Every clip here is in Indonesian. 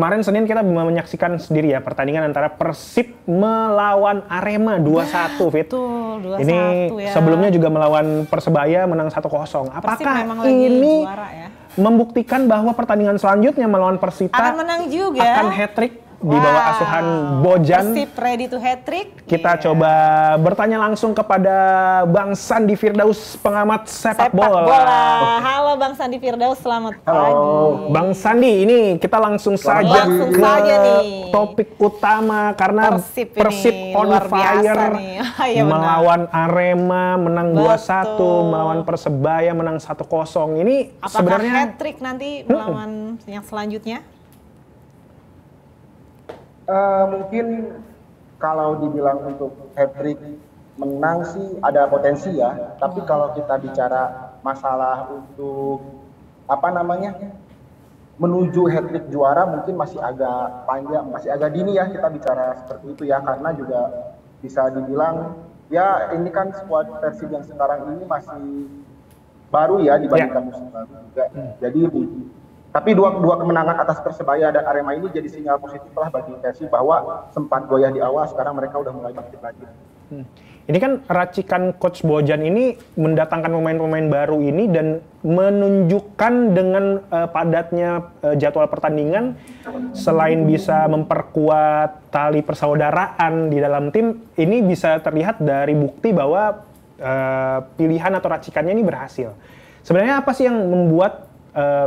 kemarin Senin kita menyaksikan sendiri ya pertandingan antara Persib melawan Arema 2-1, Fit. Betul, 2-1 ini ya. sebelumnya juga melawan Persebaya menang 1-0. Apakah ini juara, ya? membuktikan bahwa pertandingan selanjutnya melawan Persita akan menang juga, akan hat-trick di bawah asuhan Bojan? Persib ready to hat-trick. Kita coba bertanya langsung kepada Bang Sandi Firdaus, pengamat sepak bola. Halo Bang Sandi Firdaus, selamat Halo. pagi. Bang Sandi, ini kita langsung saja ke nih. topik utama karena Persib on fire Ya, melawan Arema menang 2-1, melawan Persebaya menang 1-0. Ini apakah sebenarnya hat-trick nanti melawan yang selanjutnya? Mungkin kalau dibilang untuk hat-trick menang sih ada potensi ya. Tapi kalau kita bicara masalah untuk menuju hat-trick juara mungkin masih agak panjang, masih agak dini ya kita bicara seperti itu ya, karena juga bisa dibilang ya ini kan skuad Persib yang sekarang ini masih baru ya dibandingkan musim lalu juga. Jadi tapi dua kemenangan atas Persebaya dan Arema ini jadi sinyal positif lah bagi Persib bahwa sempat goyah di awal, sekarang mereka udah mulai bangkit lagi. Ini kan racikan Coach Bojan ini mendatangkan pemain-pemain baru ini dan menunjukkan dengan padatnya jadwal pertandingan, selain bisa memperkuat tali persaudaraan di dalam tim, ini bisa terlihat dari bukti bahwa pilihan atau racikannya ini berhasil. Sebenarnya apa sih yang membuat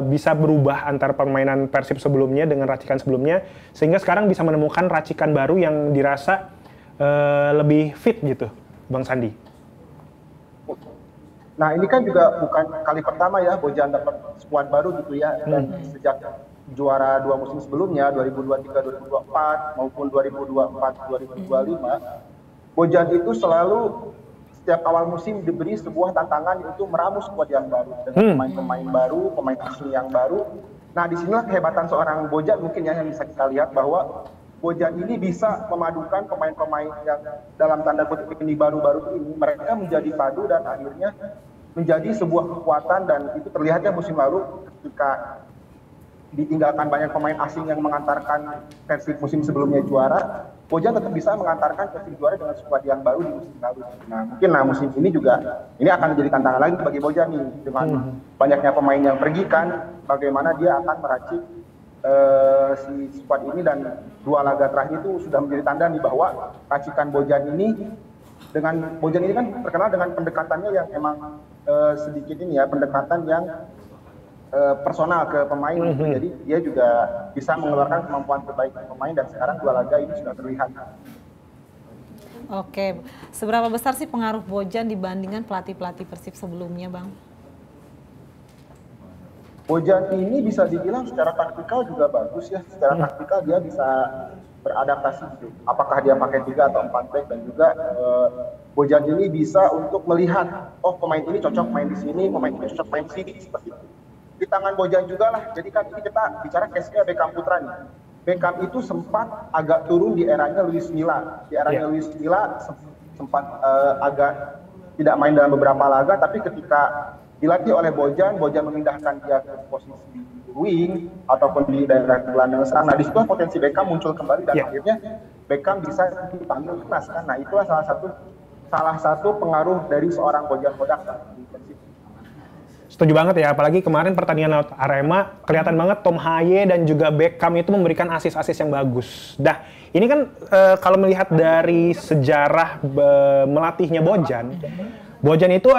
bisa berubah antara permainan Persib sebelumnya dengan racikan sebelumnya, sehingga sekarang bisa menemukan racikan baru yang dirasa lebih fit gitu, Bang Sandi? Nah ini kan juga bukan kali pertama ya Bojan dapat skuad baru gitu ya, dan sejak juara 2 musim sebelumnya 2023-2024 maupun 2024-2025, Bojan itu selalu setiap awal musim diberi sebuah tantangan, yaitu meramu skuad yang baru dengan pemain-pemain baru, pemain asing yang baru. Nah disinilah kehebatan seorang Bojan mungkin ya, yang bisa kita lihat bahwa Bojan ini bisa memadukan pemain-pemain yang dalam tanda kutip ini baru-baru ini, mereka menjadi padu dan akhirnya menjadi sebuah kekuatan. Dan itu terlihatnya musim lalu ketika ditinggalkan banyak pemain asing yang mengantarkan Persib musim sebelumnya juara, Bojan tetap bisa mengantarkan Persib juara dengan skuad yang baru di musim lalu. Nah mungkin musim ini juga ini akan menjadi tantangan lagi bagi Bojan nih, dengan banyaknya pemain yang pergi kan, bagaimana dia akan meracik si squad ini. Dan 2 laga terakhir itu sudah menjadi tanda nih bahwa racikan Bojan ini kan terkenal dengan pendekatannya yang emang sedikit ini ya, pendekatan yang personal ke pemain. Jadi dia juga bisa mengeluarkan kemampuan terbaik pemain, dan sekarang 2 laga ini sudah terlihat. Oke, seberapa besar sih pengaruh Bojan dibandingkan pelatih-pelatih Persib sebelumnya, Bang? Bojan ini bisa dibilang secara taktikal juga bagus ya. Secara taktikal dia bisa beradaptasi gitu. Apakah dia pakai 3 atau 4 back, dan juga Bojan ini bisa untuk melihat, oh pemain ini cocok main di sini, pemain ini cocok main di sini, seperti itu. Di tangan Bojan juga lah. Jadi kan ini kita bicara case-nya Beckham Putra nih. Beckham itu sempat agak turun di eranya Luis Milla. Di eranya Luis Milla sempat agak tidak main dalam beberapa laga, tapi ketika dilatih oleh Bojan memindahkan dia ke posisi wing ataupun di daerah gelandang serang. Nah, di situ potensi Beckham muncul kembali, dan akhirnya Beckham bisa dipanggil kelas kan. Nah, itulah salah satu pengaruh dari seorang Bojan Hodak di Persib. Setuju banget ya, apalagi kemarin pertandingan lawan Arema, kelihatan banget Tom Haye dan juga Beckham itu memberikan asis-asis yang bagus. Dah, ini kan kalau melihat dari sejarah melatihnya Bojan itu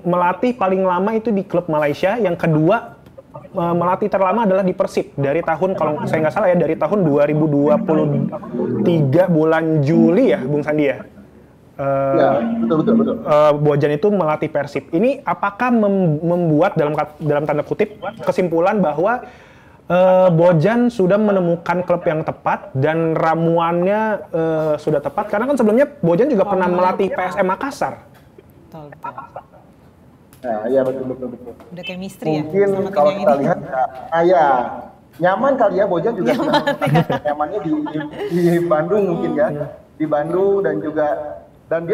melatih paling lama itu di klub Malaysia, yang kedua melatih terlama adalah di Persib dari tahun, kalau saya nggak salah ya, dari tahun 2023 bulan Juli ya, Bung Sandi ya. Ya, betul. Bojan itu melatih Persib. Ini apakah membuat dalam tanda kutip kesimpulan bahwa Bojan sudah menemukan klub yang tepat dan ramuannya sudah tepat? Karena kan sebelumnya Bojan juga pernah melatih PSM Makassar. Betul. Nah, iya betul. Udah chemistry mungkin ya. Mungkin kalau kita lihat, nyaman kali ya Bojan juga. Nyamannya di Bandung mungkin ya, di Bandung, dan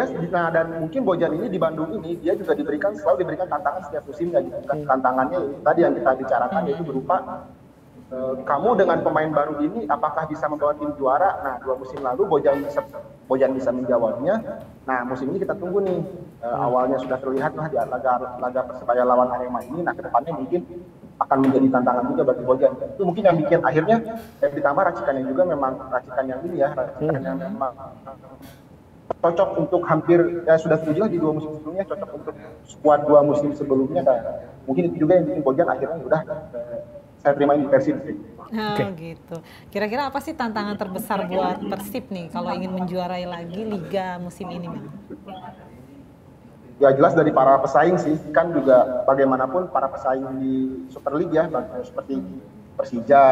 mungkin Bojan ini di Bandung ini dia juga selalu diberikan tantangan setiap musim, dan tantangannya tadi yang kita bicarakan, yaitu berupa kamu dengan pemain baru ini apakah bisa membawa tim juara? Nah, 2 musim lalu Bojan bisa menjawabnya. Nah, musim ini kita tunggu nih. Awalnya sudah terlihat lah di laga Persebaya lawan Arema ini. Nah, kedepannya mungkin akan menjadi tantangan juga bagi Bojan. Itu mungkin yang bikin akhirnya ditambah racikannya juga memang racikan yang ini ya, racikan yang memang cocok untuk hampir sudah setuju lah di 2 musim sebelumnya, cocok untuk skuad 2 musim sebelumnya. Nah, mungkin itu juga yang bikin Bojan akhirnya udah saya terima di Persib. Gitu. Kira-kira apa sih tantangan terbesar buat Persib nih kalau ingin menjuarai lagi Liga musim ini, Bang? Ya jelas dari para pesaing sih, kan juga bagaimanapun para pesaing di Super League ya, seperti Persija,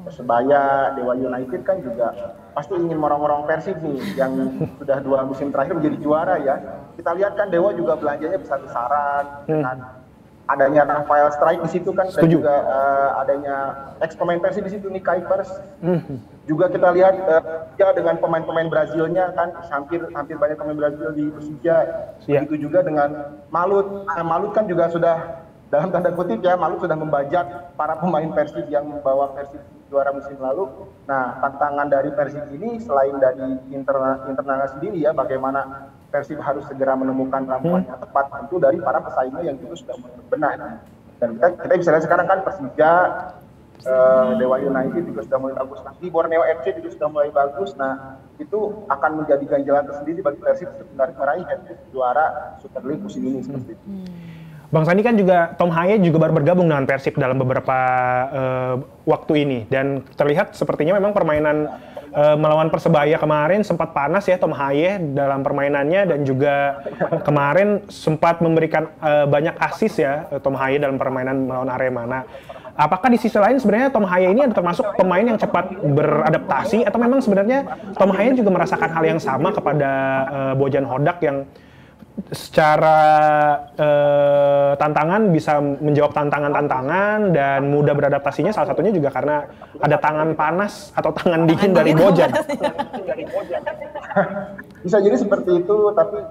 Persebaya, Dewa United kan juga pasti ingin morong-morong Persib nih yang sudah 2 musim terakhir menjadi juara ya. Kita lihat kan Dewa juga belanjanya besar-besaran dengan adanya Rafael Strike di situ kan, dan juga adanya ex pemain Persib di situ nih Kuipers. Juga kita lihat ya dengan pemain-pemain Brazilnya kan, hampir banyak pemain Brazil di Persija. Begitu juga dengan Malut. Malut kan juga sudah dalam tanda kutip ya, Malut sudah membajak para pemain Persib yang membawa Persib juara musim lalu. Nah, tantangan dari Persib ini selain dari internalnya sendiri ya, bagaimana Persib harus segera menemukan ramuan yang tepat, tentu dari para pesaingnya yang juga sudah benar. Dan kita bisa lihat sekarang kan Persija, Dewa United juga sudah mulai bagus, nanti Borneo FC juga sudah mulai bagus. Nah, itu akan menjadi ganjalan tersendiri bagi Persib untuk meraih juara Super League musim ini seperti itu. Bang Sandi kan juga, Tom Haye juga baru bergabung dengan Persib dalam beberapa waktu ini, dan terlihat sepertinya memang permainan melawan Persebaya kemarin sempat panas ya Tom Haye dalam permainannya, dan juga kemarin sempat memberikan banyak assist ya Tom Haye dalam permainan melawan Arema. Nah, apakah di sisi lain sebenarnya Tom Haye ini termasuk pemain yang cepat beradaptasi, atau memang sebenarnya Tom Haye juga merasakan hal yang sama kepada Bojan Hodak yang secara tantangan bisa menjawab tantangan-tantangan dan mudah beradaptasinya, salah satunya juga karena ada tangan panas atau tangan dingin dari Bojan. Bisa jadi seperti itu, tapi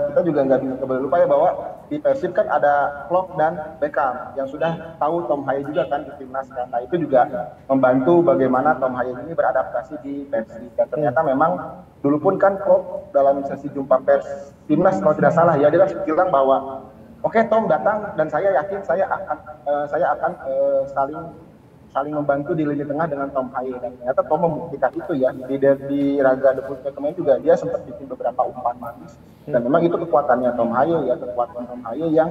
kita juga nggak boleh lupa ya bahwa di Persib kan ada Klopp dan Beckham yang sudah tahu Tom Haye juga kan di timnas kan. Nah, itu juga membantu bagaimana Tom Haye ini beradaptasi di Persib. Dan ternyata memang dulu pun kan Klopp dalam sesi jumpa pers timnas kalau tidak salah ya, dia kan bilang bahwa oke, Tom datang dan saya yakin saya akan saling membantu di lini tengah dengan Tom Haye, dan ternyata Tom membuktikan itu ya di laga debut kemarin juga dia sempat bikin beberapa umpan manis, dan memang itu kekuatannya Tom Haye ya, kekuatan Tom Haye yang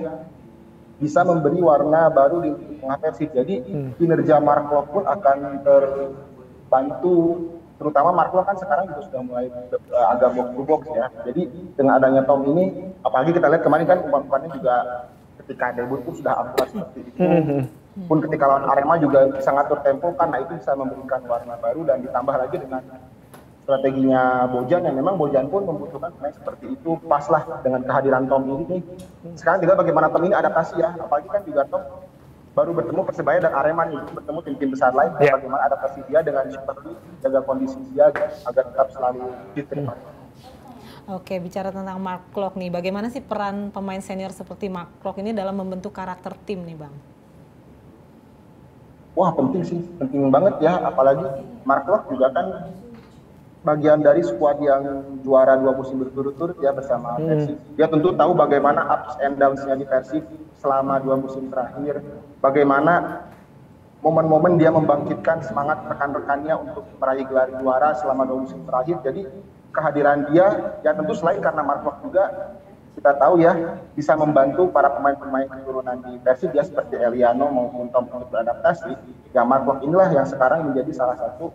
bisa memberi warna baru di tengah Persib. Jadi kinerja Mark Klok pun akan terbantu, terutama Mark Klok kan sekarang juga sudah mulai agak box to box ya. Jadi dengan adanya Tom ini, apalagi kita lihat kemarin kan umpan-umpannya juga ketika debut pun sudah akurat seperti itu. Pun ketika lawan Arema juga bisa ngatur tempo kan, nah itu bisa memberikan warna baru, dan ditambah lagi dengan strateginya Bojan yang memang Bojan pun membutuhkan pemain seperti itu, pas lah dengan kehadiran Tom ini. Sekarang tinggal bagaimana Tom ini adaptasi ya, apalagi kan juga Tom baru bertemu Persebaya dan Arema nih, bertemu tim-tim besar lain, bagaimana adaptasi dia dengan seperti jaga kondisi dia agar tetap selalu fit. Oke, bicara tentang Mark Klok nih, bagaimana sih peran pemain senior seperti Mark Klok ini dalam membentuk karakter tim nih, Bang? Wah, penting sih, penting banget ya, apalagi Mark Klok juga kan bagian dari skuad yang juara 2 musim berturut-turut ya bersama Persib. Dia tentu tahu bagaimana ups and downs-nya di Persib selama 2 musim terakhir, bagaimana momen-momen dia membangkitkan semangat rekan-rekannya untuk meraih gelar juara selama 2 musim terakhir. Jadi kehadiran dia ya tentu selain karena Mark Klok juga kita tahu ya bisa membantu para pemain-pemain keturunan di Persib ya, seperti Eliano maupun Tom untuk beradaptasi. Ya Mark Klok inilah yang sekarang menjadi salah satu,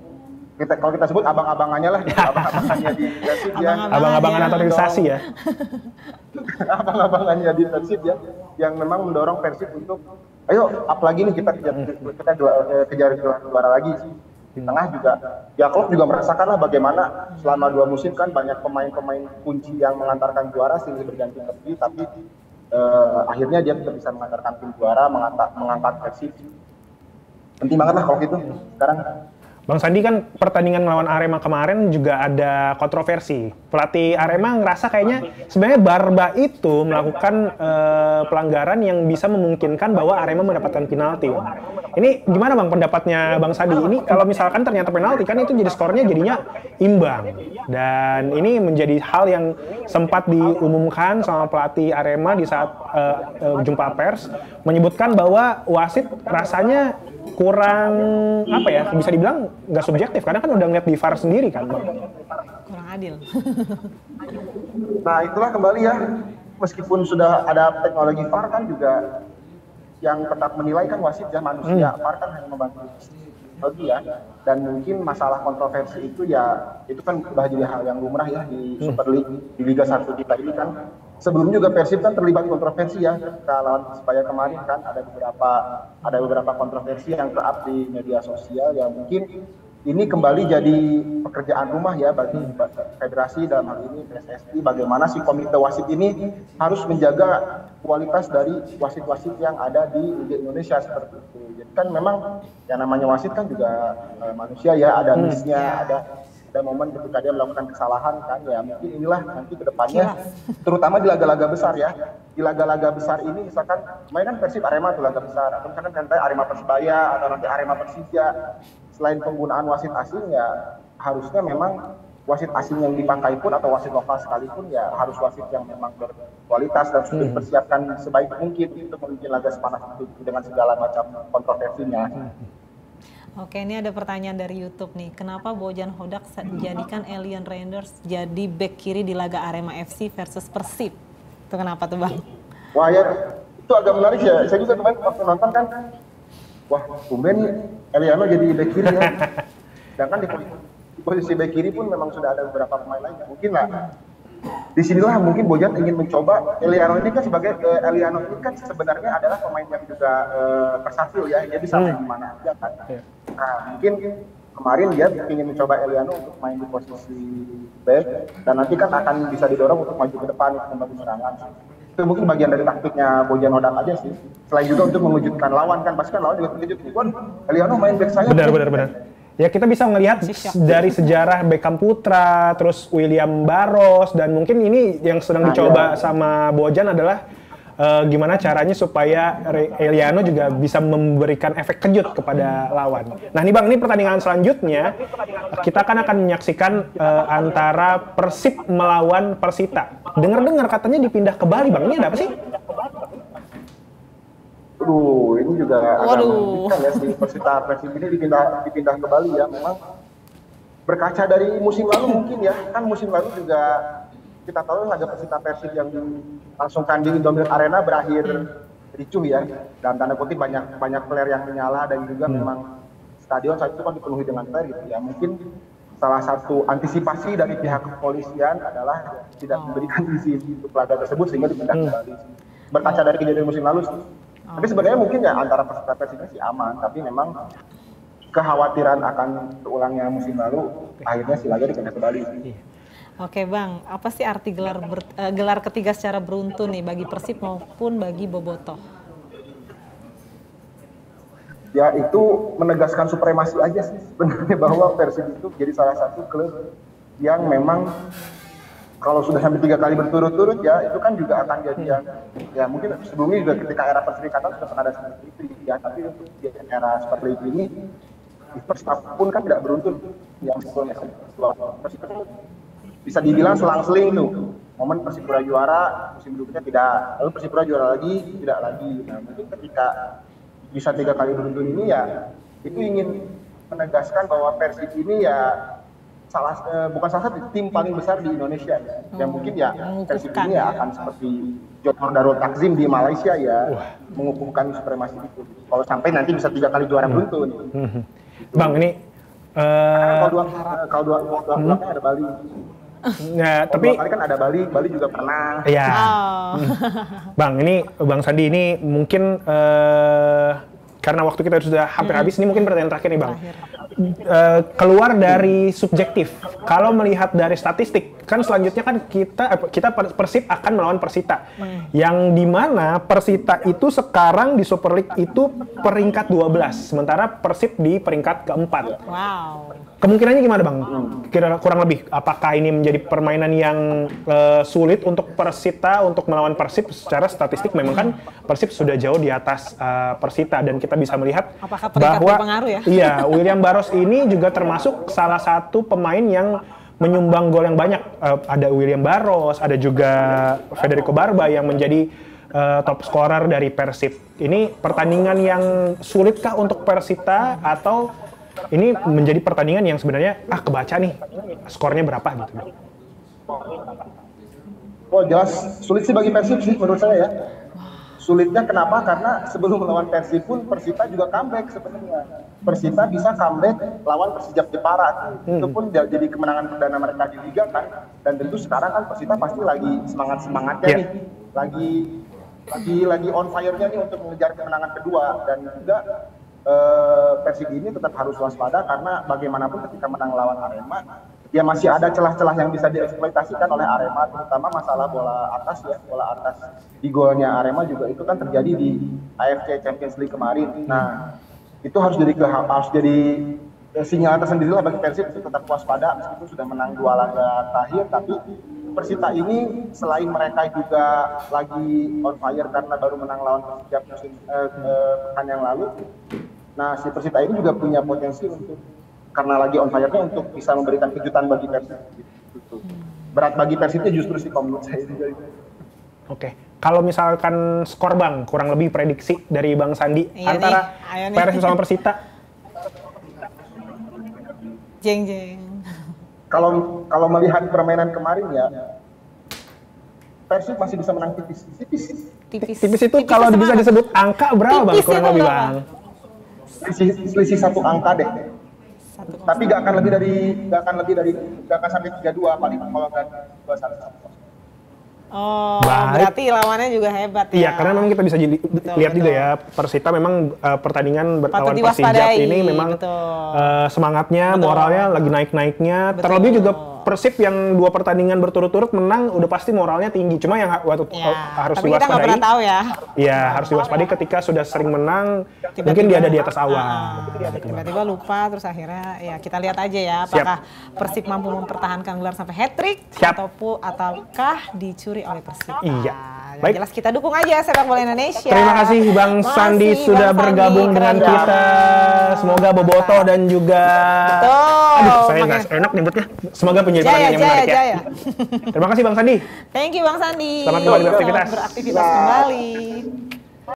kalau kita sebut abang-abangannya lah, abang-abangannya di Persib ya. Abang-abangan naturalisasi ya. Abang-abangannya di Persib ya, yang memang mendorong Persib untuk ayo up lagi nih, kita kejar juara lagi. Di tengah juga, ya Klopp juga merasakan lah bagaimana selama 2 musim kan banyak pemain-pemain kunci yang mengantarkan juara silih berganti pergi, tapi akhirnya dia tetap bisa mengantarkan tim juara, mengangkat Persib. Penting banget lah kalau gitu sekarang. Bang Sandi, kan pertandingan melawan Arema kemarin juga ada kontroversi. Pelatih Arema ngerasa kayaknya sebenarnya Barba itu melakukan pelanggaran yang bisa memungkinkan bahwa Arema mendapatkan penalti. Ini gimana Bang pendapatnya Bang Sandi? Ini kalau misalkan ternyata penalti kan itu jadi skornya jadinya imbang. Dan ini menjadi hal yang sempat diumumkan sama pelatih Arema di saat jumpa pers, menyebutkan bahwa wasit rasanya kurang apa ya, bisa dibilang nggak subjektif karena kan udah ngeliat di VAR sendiri kan Bang. Kurang adil. Nah itulah kembali ya, meskipun sudah ada teknologi VAR kan juga yang tetap menilai kan wasit ya, manusia. VAR kan hanya membantu teknologi ya, dan mungkin masalah kontroversi itu ya itu kan sudah jadi hal yang lumrah ya di Super League, di Liga 1 kita ini kan. Sebelumnya juga Persib kan terlibat kontroversi ya, lawan Persibaya kemarin kan ada beberapa kontroversi yang ter-up di media sosial ya. Mungkin ini kembali jadi pekerjaan rumah ya bagi federasi, dalam hal ini PSSI, bagaimana si komite wasit ini harus menjaga kualitas dari wasit-wasit yang ada di Liga Indonesia seperti itu. Jadi kan memang yang namanya wasit kan juga manusia ya, ada miss-nya, ada momen ketika dia melakukan kesalahan kan ya. Mungkin inilah nanti ke depannya terutama di laga-laga besar ya, di laga-laga besar ini misalkan mainan Persib Arema tuh laga besar, atau misalkan nanti Arema Persibaya atau nanti Arema Persija, selain penggunaan wasit asing ya harusnya memang wasit asing yang dipakai pun atau wasit lokal sekalipun ya harus wasit yang memang berkualitas dan sudah dipersiapkan sebaik mungkin untuk memimpin laga sepanas itu dengan segala macam kontroversinya. Oke, ini ada pertanyaan dari YouTube nih. Kenapa Bojan Hodak jadikan Elian Reinders jadi bek kiri di laga Arema FC versus Persib? Itu kenapa tuh Bang? Wah ya, itu agak menarik ya. Saya juga kemarin waktu nonton kan, wah tumben Eliano jadi bek kiri ya. Sedangkan di posisi bek kiri pun memang sudah ada beberapa pemain lain. Mungkin lah, disinilah mungkin Bojan ingin mencoba. Eliano ini kan sebenarnya adalah pemain yang juga versatil ya. Dia bisa main di mana aja kan. Nah, mungkin kemarin dia ingin mencoba Eliano untuk main di posisi back dan nanti kan akan bisa didorong untuk maju ke depan untuk membantu serangan. Itu mungkin bagian dari taktiknya Bojan Hodak aja sih. Selain juga untuk mengejutkan lawan kan, pasti kan lawan juga terkejut. Wah, Eliano main back saya. Benar. Ya kita bisa melihat dari sejarah Beckham Putra, terus William Barros, dan mungkin ini yang sedang dicoba sama Bojan adalah gimana caranya supaya Eliano juga bisa memberikan efek kejut kepada lawan. Nah nih Bang, ini pertandingan selanjutnya kita akan menyaksikan antara Persib melawan Persita. Dengar-dengar katanya dipindah ke Bali Bang, ini ada apa sih? Aduh, ini juga agak mengejutkan ya, si Persib ini dipindah ke Bali ya. Memang berkaca dari musim lalu mungkin ya, kan musim lalu juga kita tahu laga Persib yang langsungkan di Indomilk Arena berakhir ricuh ya, dalam tanda kutip banyak player yang menyala dan juga memang stadion saat itu kan dipenuhi dengan player gitu ya. Mungkin salah satu antisipasi dari pihak kepolisian adalah tidak memberikan izin untuk laga tersebut sehingga dipindah ke Bali. Berkaca dari kejadian musim lalu sih. Tapi sebenarnya mungkin ya antara Persib ini sih aman, tapi memang kekhawatiran akan terulangnya musim lalu akhirnya si laga dipindah ke Bali. Oke Bang, apa sih arti gelar ketiga secara beruntun nih bagi Persib maupun bagi Bobotoh? Ya itu menegaskan supremasi aja sih sebenarnya, bahwa Persib itu jadi salah satu klub yang memang kalau sudah sampai 3 kali berturut-turut ya itu kan juga akan jadi yang ya mungkin sebelumnya juga ketika era perserikatan sudah pernah ada seperti itu ya, tapi untuk di era seperti ini Persib pun kan tidak beruntun yang sebelumnya bisa dibilang selang-seling tuh, momen Persipura juara, musim berikutnya tidak, lalu Persipura juara lagi, tidak lagi. Nah mungkin ketika bisa 3 kali beruntun ini ya itu ingin menegaskan bahwa Persib ini ya bukan salah satu tim paling besar di Indonesia ya. Yang mungkin ya Persib ini ya akan seperti Johor Darul Takzim di Malaysia ya, mengukuhkan supremasi itu. Kalau sampai nanti bisa 3 kali juara beruntun. Bang ini kalau dua ada Bali. Ya, tapi kali kan ada Bali juga pernah. Iya. Bang, ini Bang Sandi ini mungkin karena waktu kita sudah hampir habis, ini mungkin pertanyaan terakhir nih Bang. keluar dari subjektif. Kalau melihat dari statistik, kan selanjutnya kan kita Persib akan melawan Persita. Yang dimana Persita itu sekarang di Super League itu peringkat 12, sementara Persib di peringkat keempat. Wow. Kemungkinannya gimana Bang? Kira kurang lebih, apakah ini menjadi permainan yang sulit untuk Persita untuk melawan Persib? Secara statistik memang kan Persib sudah jauh di atas Persita, dan kita bisa melihat apakah peringkat bahwa berpengaruh ya? Iya, William Barros ini juga termasuk salah satu pemain yang menyumbang gol yang banyak. Ada William Barros, ada juga Federico Barba yang menjadi top scorer dari Persib. Ini pertandingan yang sulitkah untuk Persita, atau ini menjadi pertandingan yang sebenarnya kebaca nih skornya berapa gitu? Oh jelas sulit sih bagi Persib sih menurut saya ya. Sulitnya kenapa? Karena sebelum melawan Persib pun Persita juga comeback sebenarnya. Persita bisa comeback lawan Persijap Jepara. Itu pun jadi kemenangan perdana mereka di Liga kan. Dan tentu sekarang kan Persita pasti lagi semangat-semangatnya nih. Lagi on fire-nya nih untuk mengejar kemenangan kedua. Dan juga Persib ini tetap harus waspada karena bagaimanapun ketika menang lawan Arema, ya masih ada celah-celah yang bisa dieksploitasikan oleh Arema, terutama masalah bola atas di golnya Arema juga itu kan terjadi di AFC Champions League kemarin. Nah, itu harus jadi sinyal tersendiri lah bagi Persib untuk tetap waspada meskipun sudah menang 2 laga terakhir, tapi Persita ini selain mereka juga lagi on fire karena baru menang lawan Persijap pekan yang lalu. Nah, si Persita ini juga punya potensi untuk karena lagi on fire-nya untuk bisa memberikan kejutan bagi Persib. Gitu. Berat bagi Persibnya justru sih kalau menurut saya itu. Oke, kalau misalkan skor Bang, kurang lebih prediksi dari Bang Sandi antara Persib sama Persita. Jeng. Kalau melihat permainan kemarin ya, Persib masih bisa menang tipis. Tipis itu kalau bisa disebut angka berapa Bang? Kurang lebih Bang. Selisih 1 angka deh. Tapi nggak akan sampai 3-2 paling kalau nggak 2-1. Oh, berarti lawannya juga hebat ya. Iya, karena memang kita bisa lihat juga ya, Persita memang pertandingan lawan Persijap ini memang semangatnya, moralnya lagi naik-naiknya. Terlebih juga Persib yang 2 pertandingan berturut-turut menang, udah pasti moralnya tinggi. Cuma yang harus tapi diwaspadai. Kita nggak pernah tahu ya. Iya, harus diwaspadai ketika sudah sering menang, mungkin dia ada di atas awan. Tiba-tiba lupa, terus akhirnya ya kita lihat aja ya, apakah Persib mampu mempertahankan gelar sampai hat-trick ataukah dicuri oleh Persib. Iya. Baik. Jelas kita dukung aja sepak bola Indonesia. Terima kasih Bang Sandi sudah bergabung dengan kita. Semoga bobotoh dan juga saya nggak enak nyebutnya. Semoga penyelesaiannya yang menarik ya. Terima kasih Bang Sandi. Thank you Bang Sandi. Selamat kembali beraktivitas. Beraktivitas kembali.